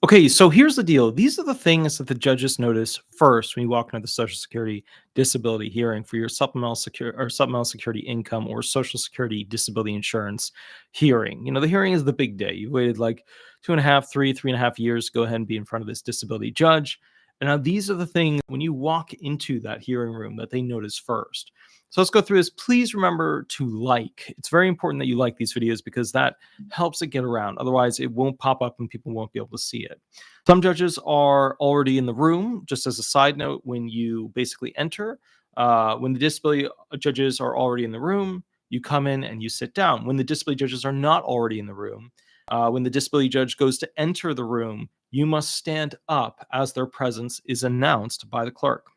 Okay, so here's the deal. These are the things that the judges notice first when you walk into the Social Security disability hearing for your supplemental security income or Social Security disability insurance hearing. The hearing is the big day. You waited like 2.5, 3.5 years to go ahead and be in front of this disability judge. And now these are the things when you walk into that hearing room that they notice first. So let's go through this. Please remember to like. It's very important that you like these videos because that helps it get around. Otherwise, it won't pop up and people won't be able to see it. Some judges are already in the room. Just as a side note, when you basically enter, when the disability judges are already in the room, you come in and you sit down. When the disability judges are not already in the room, when the disability judge goes to enter the room, you must stand up as their presence is announced by the clerk.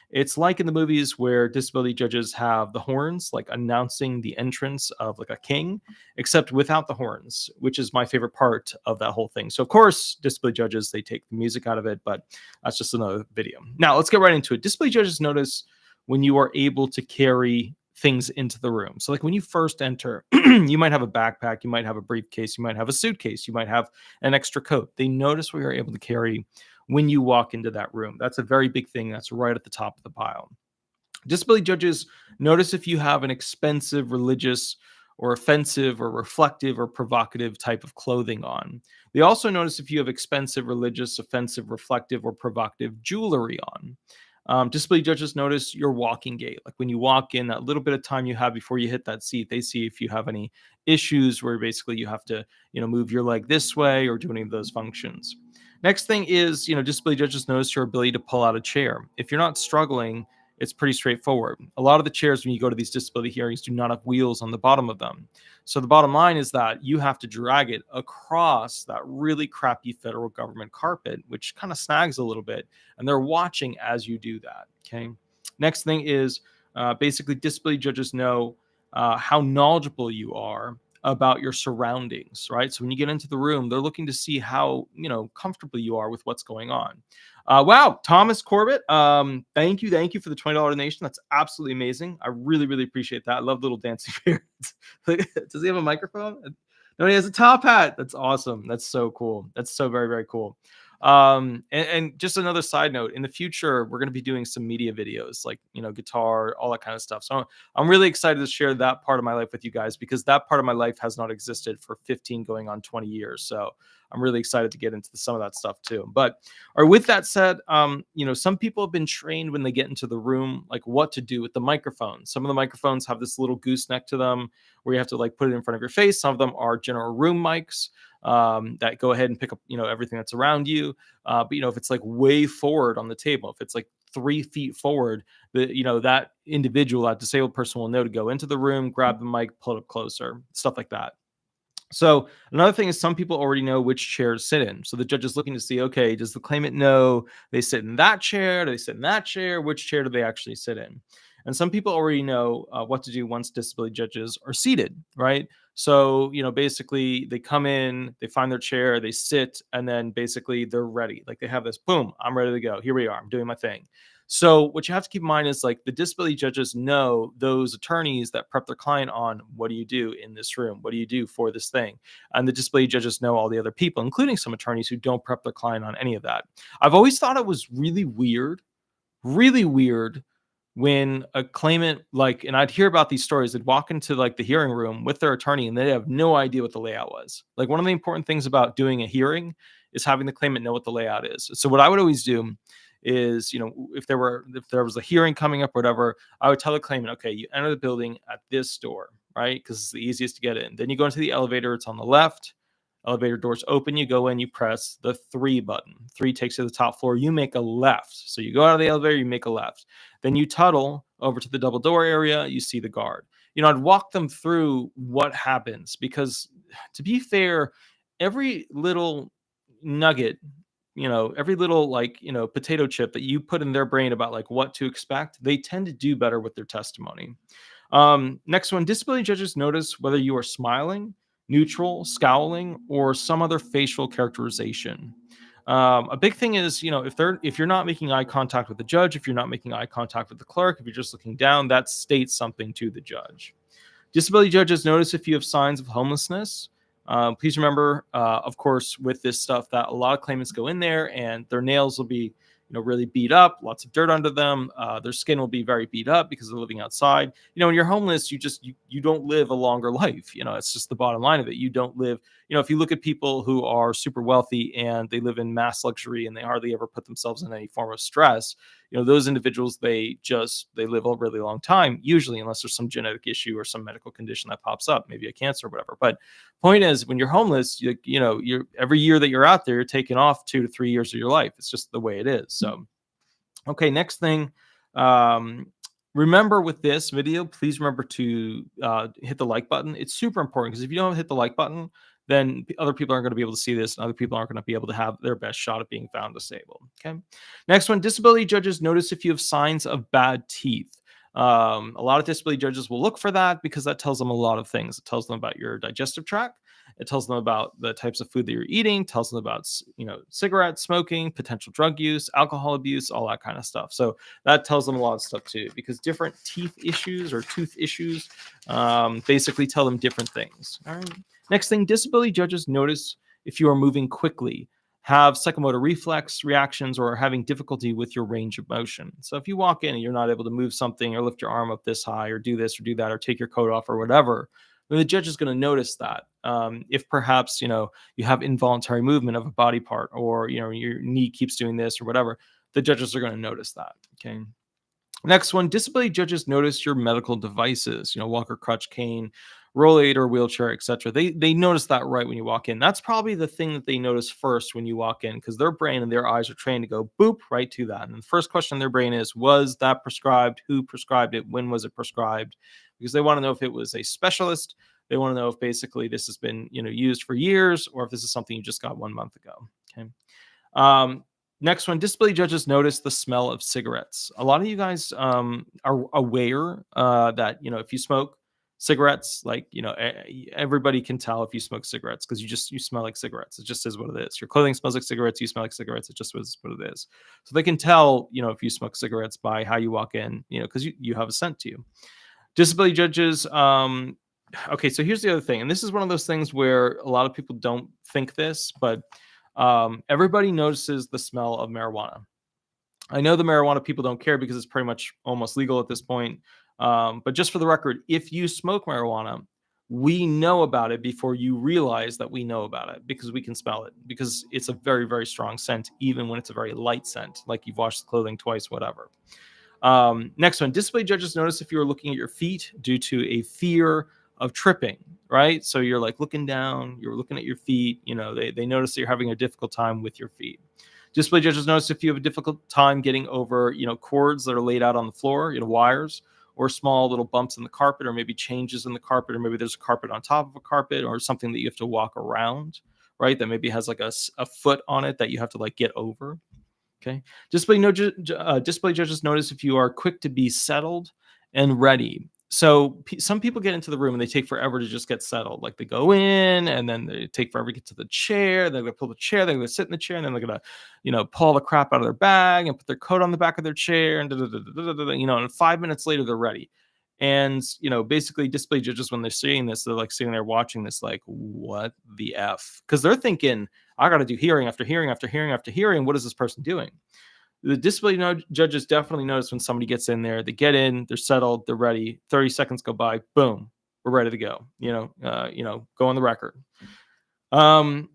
It's like in the movies where disability judges have the horns, like announcing the entrance of like a king, except without the horns, which is my favorite part of that whole thing. So, of course, disability judges, they take the music out of it, but that's just another video. Now, let's get right into it. Disability judges notice when you are able to carry things into the room. So, like when you first enter, you might have a backpack, you might have a briefcase, you might have a suitcase, you might have an extra coat. They notice what you're able to carry when you walk into that room. That's a very big thing. That's right at the top of the pile. Disability judges notice if you have an expensive, religious, or offensive, or reflective, or provocative type of clothing on. They also notice if you have expensive, religious, offensive, reflective, or provocative jewelry on. Disability judges notice your walking gait. Like when you walk in, that little bit of time you have before you hit that seat, they see if you have any issues where basically you have to, move your leg this way or do any of those functions. Next thing is, disability judges notice your ability to pull out a chair. If you're not struggling, it's pretty straightforward. A lot of the chairs, when you go to these disability hearings, do not have wheels on the bottom of them. So the bottom line is that you have to drag it across that really crappy federal government carpet, which kind of snags a little bit. And they're watching as you do that. Okay. Next thing is basically disability judges know how knowledgeable you are about your surroundings, right? So when you get into the room, they're looking to see how, comfortable you are with what's going on. Wow, Thomas Corbett, thank you for the $20 donation. That's absolutely amazing. I really, really appreciate that. I love little dancing parents. Does he have a microphone? No, he has a top hat. That's awesome. That's so cool. That's so very, very cool. And just another side note, in the future, we're going to be doing some media videos like, guitar, all that kind of stuff. So I'm really excited to share that part of my life with you guys because that part of my life has not existed for 15 going on 20 years. So I'm really excited to get into some of that stuff too. But with that said, some people have been trained when they get into the room, like what to do with the microphone. Some of the microphones have this little gooseneck to them where you have to like put it in front of your face. Some of them are general room mics that go ahead and pick up, everything that's around you. But if it's like way forward on the table, if it's like 3 feet forward, that individual, that disabled person will know to go into the room, grab the mic, pull it up closer, stuff like that. So another thing is some people already know which chairs sit in. So the judge is looking to see, okay, does the claimant know they sit in that chair? Do they sit in that chair? Which chair do they actually sit in? And some people already know what to do once disability judges are seated, right? So, basically they come in, they find their chair, they sit, and then basically they're ready. Like they have this, boom, I'm ready to go. Here we are. I'm doing my thing. So what you have to keep in mind is like the disability judges know those attorneys that prep their client on what do you do in this room? What do you do for this thing? And the disability judges know all the other people, including some attorneys who don't prep their client on any of that. I've always thought it was really weird when a claimant, like, and I'd hear about these stories, they'd walk into like the hearing room with their attorney and they have no idea what the layout was. Like one of the important things about doing a hearing is having the claimant know what the layout is. So what I would always do is, if there was a hearing coming up or whatever, I would tell the claimant, okay, you enter the building at this door, right? Because it's the easiest to get in. Then you go into the elevator, it's on the left. Elevator doors open, you go in, you press the 3 button. 3 takes you to the top floor. You make a left. So you go out of the elevator, you make a left. Then you tunnel over to the double door area, you see the guard. I'd walk them through what happens because to be fair, every little nugget, every little potato chip that you put in their brain about like what to expect, they tend to do better with their testimony. Next one, disability judges notice whether you are smiling, neutral, scowling, or some other facial characterization. A big thing is, if you're not making eye contact with the judge, if you're not making eye contact with the clerk, if you're just looking down, that states something to the judge. Disability judges notice if you have signs of homelessness, Please remember, of course, with this stuff that a lot of claimants go in there and their nails will be, really beat up, lots of dirt under them. Their skin will be very beat up because they're living outside. When you're homeless, you don't live a longer life. It's just the bottom line of it. You don't live. If you look at people who are super wealthy and they live in mass luxury and they hardly ever put themselves in any form of stress, those individuals, they live a really long time, usually, unless there's some genetic issue or some medical condition that pops up, maybe a cancer or whatever. But point is, when you're homeless, you're every year that you're out there, you're taking off 2 to 3 years of your life. It's just the way it is. So, okay, next thing. Remember with this video, please remember to hit the like button. It's super important, because if you don't hit the like button, then other people aren't going to be able to see this, and other people aren't going to be able to have their best shot at being found disabled. Okay. Next one, disability judges notice if you have signs of bad teeth. A lot of disability judges will look for that because that tells them a lot of things. It tells them about your digestive tract. It tells them about the types of food that you're eating, tells them about, cigarette smoking, potential drug use, alcohol abuse, all that kind of stuff. So that tells them a lot of stuff too, because different teeth issues or tooth issues basically tell them different things. All right. Next thing, disability judges notice if you are moving quickly, have psychomotor reflex reactions, or are having difficulty with your range of motion. So if you walk in and you're not able to move something or lift your arm up this high or do this or do that or take your coat off or whatever, then the judge is going to notice that. If perhaps, you have involuntary movement of a body part, or, your knee keeps doing this or whatever, the judges are going to notice that. Okay. Next one, disability judges notice your medical devices, walker, crutch, cane, rollator, or wheelchair, etc. They notice that right when you walk in. That's probably the thing that they notice first when you walk in, because their brain and their eyes are trained to go boop right to that. And the first question in their brain is, was that prescribed? Who prescribed it? When was it prescribed? Because they want to know if it was a specialist. They want to know if basically this has been, used for years, or if this is something you just got 1 month ago. Okay. Next one, disability judges notice the smell of cigarettes. A lot of you guys are aware that, if you smoke cigarettes, like, everybody can tell if you smoke cigarettes, because you smell like cigarettes. It just is what it is. Your clothing smells like cigarettes. You smell like cigarettes. It just is what it is. So they can tell, if you smoke cigarettes by how you walk in, because you have a scent to you. Disability judges. Okay, so here's the other thing. And this is one of those things where a lot of people don't think this, but everybody notices the smell of marijuana. I know the marijuana people don't care because it's pretty much almost legal at this point. But just for the record, if you smoke marijuana, we know about it before you realize that we know about it, because we can smell it, because it's a very, very strong scent, even when it's a very light scent, like you've washed the clothing twice, whatever. Next one, disability judges notice if you're looking at your feet due to a fear of tripping, right? So you're like looking down, you're looking at your feet, they notice that you're having a difficult time with your feet. Disability judges notice if you have a difficult time getting over, cords that are laid out on the floor, wires, or small little bumps in the carpet, or maybe changes in the carpet, or maybe there's a carpet on top of a carpet, or something that you have to walk around, right? That maybe has like a foot on it that you have to like get over. Okay. Disability judges notice if you are quick to be settled and ready. So some people get into the room and they take forever to just get settled. Like they go in and then they take forever to get to the chair. They're going to pull the chair. They're going to sit in the chair, and then they're going to, pull the crap out of their bag and put their coat on the back of their chair. And, and 5 minutes later, they're ready. And, basically disability judges, when they're seeing this, they're like sitting there watching this, like, what the F? Because they're thinking, I got to do hearing after hearing after hearing after hearing. What is this person doing? The disability judges definitely notice when somebody gets in there. They get in, they're settled, they're ready. 30 seconds go by, boom, we're ready to go. Go on the record.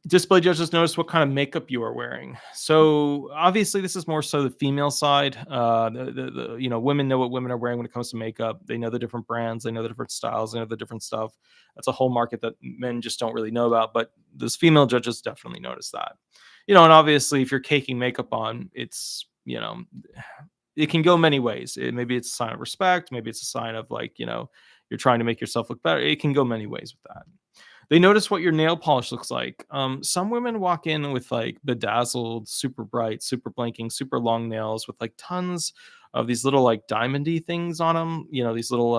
Disability judges notice what kind of makeup you are wearing. So obviously, this is more so the female side. Women know what women are wearing when it comes to makeup. They know the different brands, they know the different styles, they know the different stuff. That's a whole market that men just don't really know about. But those female judges definitely notice that. And obviously, if you're caking makeup on, it's, it can go many ways. Maybe it's a sign of respect. Maybe it's a sign of like, you're trying to make yourself look better. It can go many ways with that. They notice what your nail polish looks like. Some women walk in with like bedazzled, super bright, super blinking, super long nails with like tons of these little like diamondy things on them, these little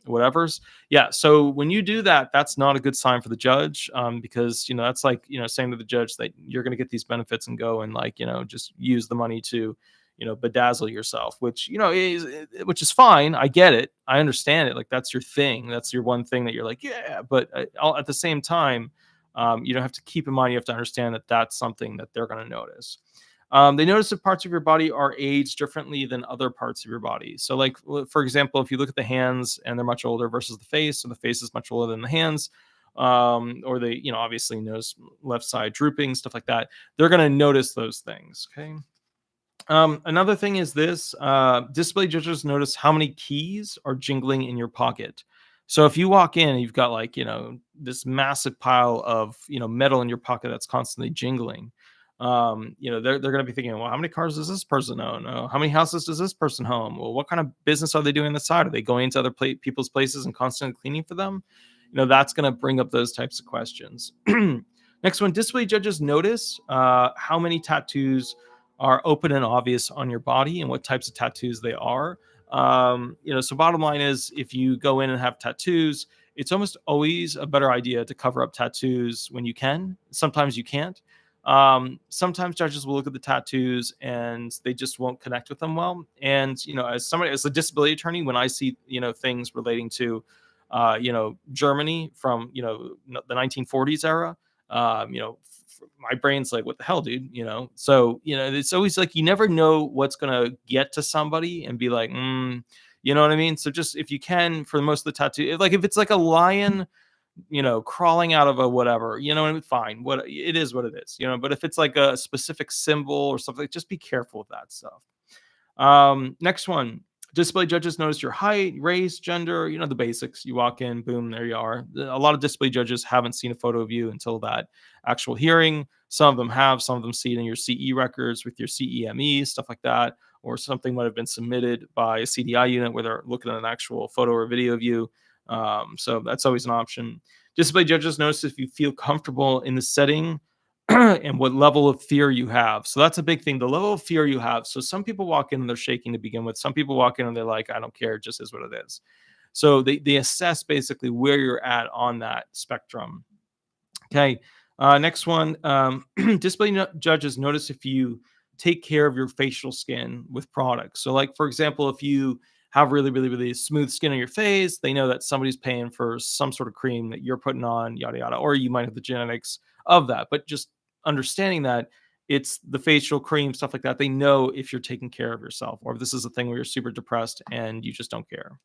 whatevers. Yeah. So when you do that, that's not a good sign for the judge, because, that's like, saying to the judge that you're going to get these benefits and go and like, just use the money to, bedazzle yourself, which is fine. I get it. I understand it. Like, that's your thing. That's your one thing that you're like, yeah. But at the same time, have to keep in mind, you have to understand that that's something that they're going to notice. They notice that parts of your body are aged differently than other parts of your body. So, like, for example, if you look at the hands and they're much older versus the face, so the face is much older than the hands, or they, obviously notice left side drooping, stuff like that. They're going to notice those things. Okay. Another thing is this, display judges notice how many keys are jingling in your pocket. So if you walk in and you've got like, this massive pile of, metal in your pocket that's constantly jingling, they're going to be thinking, well, how many cars does this person own? How many houses does this person own? Well, what kind of business are they doing on the side? Are they going into other people's places and constantly cleaning for them? That's going to bring up those types of questions. Next one, display judges notice how many tattoos are open and obvious on your body and what types of tattoos they are. So bottom line is, if you go in and have tattoos, it's almost always a better idea to cover up tattoos when you can. Sometimes you can't. Sometimes judges will look at the tattoos and they just won't connect with them well. And, as a disability attorney, when I see, things relating to, Germany from, the 1940s era, my brain's like, what the hell, dude? So, it's always like, you never know what's going to get to somebody and be like, you know what I mean? So just, if you can, for most of the tattoo, like if it's like a lion, crawling out of a whatever, what I mean? Fine. What it is, what it is, but if it's like a specific symbol or something, just be careful with that stuff. Next one. Display judges notice your height, race, gender, the basics. You walk in, boom, there you are. A lot of display judges haven't seen a photo of you until that actual hearing. Some of them have, some of them see it in your CE records with your CEME, stuff like that, or something might have been submitted by a CDI unit where they're looking at an actual photo or video of you. So that's always an option. Display judges notice if you feel comfortable in the setting and what level of fear you have. So that's a big thing, the level of fear you have. So some people walk in and they're shaking to begin with. Some people walk in and they're like, I don't care, it just is what it is. So they assess basically where you're at on that spectrum. Okay. Next one, display judges notice if you take care of your facial skin with products. So like, for example, if you have really, really, really smooth skin on your face, they know that somebody's paying for some sort of cream that you're putting on, yada, yada, or you might have the genetics of that. But just understanding that it's the facial cream, stuff like that, they know if you're taking care of yourself, or if this is a thing where you're super depressed and you just don't care.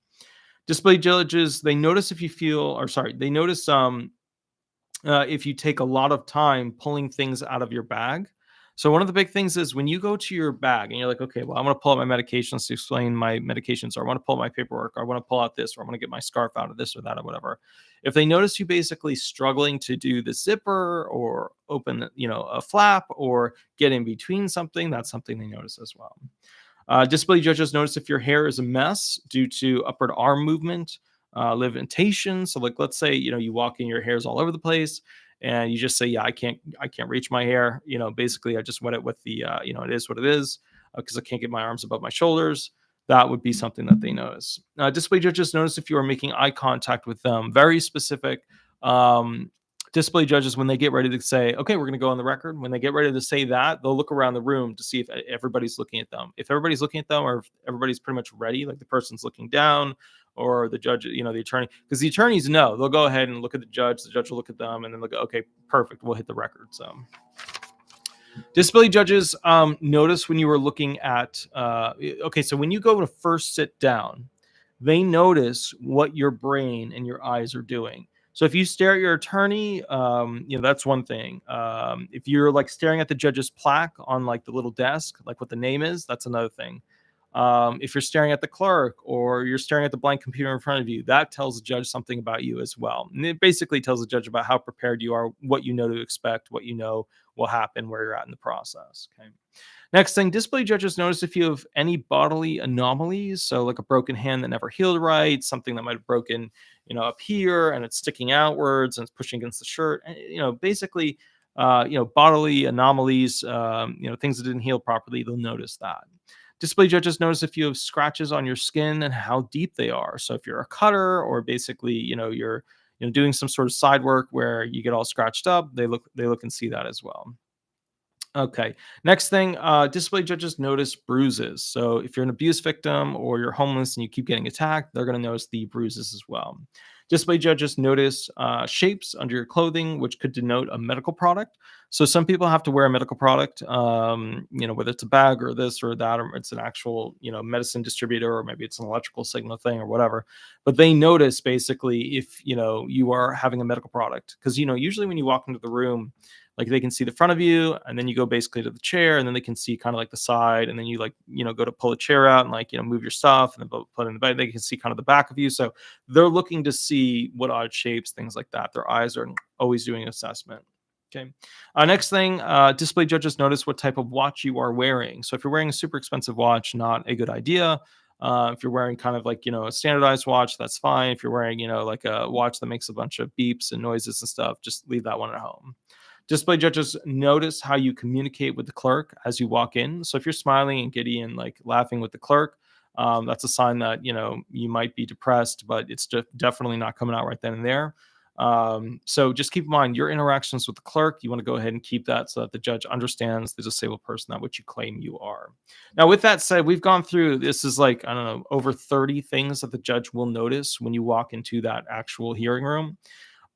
Display judges, they notice if you feel, or sorry, they notice if you take a lot of time pulling things out of your bag. So one of the big things is when you go to your bag and you're like, okay, well, I want to pull out my medications to explain my medications, or I want to pull out my paperwork, or I want to pull out this, or I want to get my scarf out of this or that or whatever. If they notice you basically struggling to do the zipper or open, a flap or get in between something, that's something they notice as well. Display judges notice if your hair is a mess due to upward arm movement, levitation. So like, let's say, you walk in, your hair's all over the place and you just say, yeah, I can't reach my hair. Basically I just wet it with the, it is what it is, because I can't get my arms above my shoulders. That would be something that they notice. Display judges notice if you are making eye contact with them. Very specific. Display judges, when they get ready to say, okay, we're going to go on the record, when they get ready to say that, they'll look around the room to see if everybody's looking at them. If everybody's looking at them, or if everybody's pretty much ready, like the person's looking down, or the judge, the attorney, because the attorneys know, they'll go ahead and look at the judge will look at them, and then they'll go, okay, perfect, we'll hit the record. So display judges notice when you were looking at, so when you go to first sit down, they notice what your brain and your eyes are doing. So if you stare at your attorney, that's one thing. If you're like staring at the judge's plaque on like the little desk, like what the name is, that's another thing. If you're staring at the clerk or you're staring at the blank computer in front of you, that tells the judge something about you as well. And it basically tells the judge about how prepared you are, what you know to expect, what you know will happen, where you're at in the process. Okay. Next thing, display judges notice if you have any bodily anomalies. So like a broken hand that never healed right, something that might have broken, up here and it's sticking outwards and it's pushing against the shirt. Basically, bodily anomalies, things that didn't heal properly, they'll notice that. Display judges notice if you have scratches on your skin and how deep they are. So if you're a cutter, or basically, you're doing some sort of side work where you get all scratched up, they look and see that as well. Okay. Next thing, display judges notice bruises. So if you're an abuse victim or you're homeless and you keep getting attacked, they're going to notice the bruises as well. Display judges notice shapes under your clothing, which could denote a medical product. So some people have to wear a medical product, whether it's a bag or this or that, or it's an actual, medicine distributor, or maybe it's an electrical signal thing or whatever. But they notice basically if, you are having a medical product. Because, usually when you walk into the room, like they can see the front of you, and then you go basically to the chair, and then they can see kind of like the side, and then you go to pull a chair out and move your stuff and then put it in the bag. They can see kind of the back of you. So they're looking to see what odd shapes, things like that. Their eyes are always doing assessment. Okay. Next thing, display judges notice what type of watch you are wearing. So if you're wearing a super expensive watch, not a good idea. If you're wearing kind of a standardized watch, that's fine. If you're wearing, like a watch that makes a bunch of beeps and noises and stuff, just leave that one at home. Display judges notice how you communicate with the clerk as you walk in. So if you're smiling and giddy and laughing with the clerk, that's a sign that you might be depressed, but it's definitely not coming out right then and there. So just keep in mind your interactions with the clerk. You want to go ahead and keep that so that the judge understands the disabled person that which you claim you are. Now, with that said, we've gone through, this is over 30 things that the judge will notice when you walk into that actual hearing room.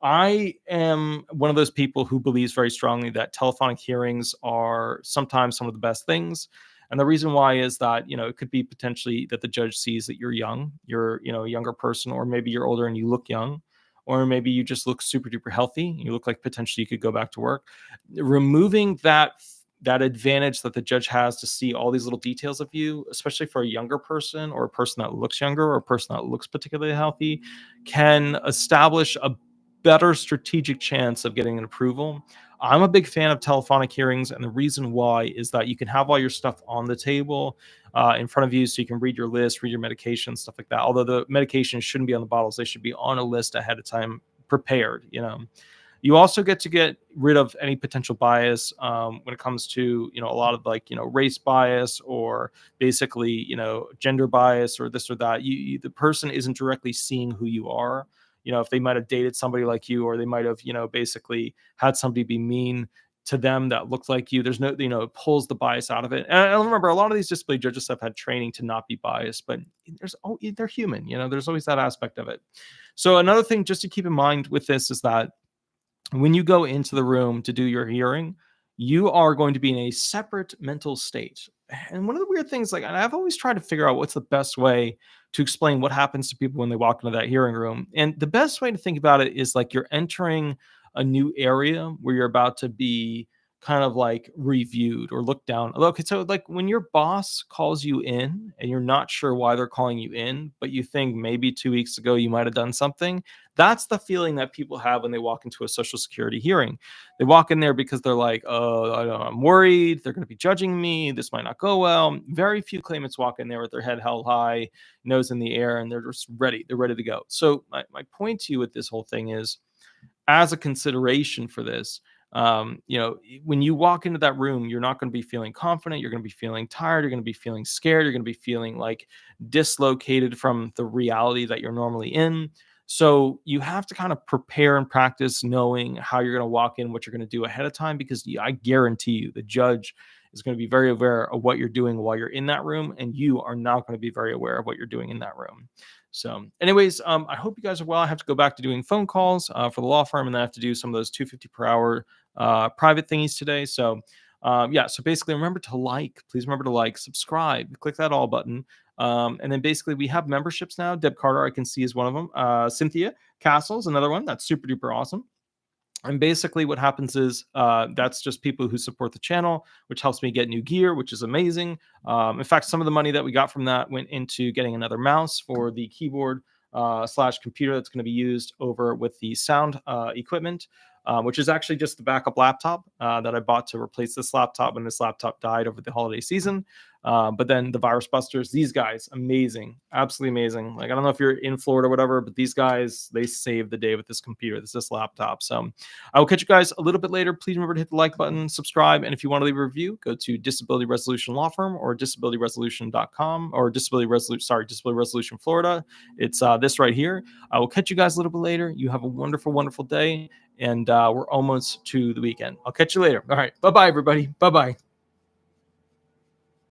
I am one of those people who believes very strongly that telephonic hearings are sometimes some of the best things. And the reason why is that, it could be potentially that the judge sees that you're young, you're, a younger person, or maybe you're older and you look young, or maybe you just look super duper healthy. You look like potentially you could go back to work. Removing that advantage that the judge has to see all these little details of you, especially for a younger person or a person that looks younger or a person that looks particularly healthy, can establish a better strategic chance of getting an approval. I'm a big fan of telephonic hearings, and the reason why is that you can have all your stuff on the table in front of you, so you can read your list, read your medication, stuff like that. Although the medications shouldn't be on the bottles, they should be on a list ahead of time, prepared. You also get rid of any potential bias when it comes to a lot of race bias, or basically gender bias, or this or that. The person isn't directly seeing who you are. If they might have dated somebody like you, or they might have, basically had somebody be mean to them that looked like you. There's no, it pulls the bias out of it. And I remember a lot of these display judges have had training to not be biased, but they're human. There's always that aspect of it. So another thing just to keep in mind with this is that when you go into the room to do your hearing, you are going to be in a separate mental state. And one of the weird things, and I've always tried to figure out what's the best way to explain what happens to people when they walk into that hearing room. And the best way to think about it is you're entering a new area where you're about to be kind of reviewed or looked down. Okay, so when your boss calls you in and you're not sure why they're calling you in, but you think maybe 2 weeks ago you might have done something, that's the feeling that people have when they walk into a Social Security hearing. They walk in there because they're like, oh, I'm worried. They're going to be judging me. This might not go well. Very few claimants walk in there with their head held high, nose in the air, and they're just ready. They're ready to go. So my point to you with this whole thing is, as a consideration for this, when you walk into that room, you're not going to be feeling confident. You're going to be feeling tired. You're going to be feeling scared. You're going to be feeling dislocated from the reality that you're normally in. So you have to kind of prepare and practice knowing how you're going to walk in, what you're going to do ahead of time, because I guarantee you the judge is going to be very aware of what you're doing while you're in that room, and you are not going to be very aware of what you're doing in that room. So anyways, I hope you guys are well. I have to go back to doing phone calls for the law firm, and then I have to do some of those $250 per hour private thingies today. So so basically please remember to subscribe, click that all button. And then basically we have memberships now. Deb Carter, I can see, is one of them. Cynthia Castle's another one. That's super duper awesome. And basically what happens is that's just people who support the channel, which helps me get new gear, which is amazing. In fact, some of the money that we got from that went into getting another mouse for the keyboard / computer that's going to be used over with the sound equipment, which is actually just the backup laptop that I bought to replace this laptop when this laptop died over the holiday season. But then the Virus Busters, these guys, amazing, absolutely amazing. I don't know if you're in Florida or whatever, but these guys, they saved the day with this computer, this laptop. So I will catch you guys a little bit later. Please remember to hit the like button, subscribe, and if you want to leave a review, go to Disability Resolution Law Firm or disabilityresolution.com or Disability Resolution Florida. It's this right here. I will catch you guys a little bit later. You have a wonderful, wonderful day, and we're almost to the weekend. I'll catch you later. All right. Bye-bye, everybody. Bye-bye.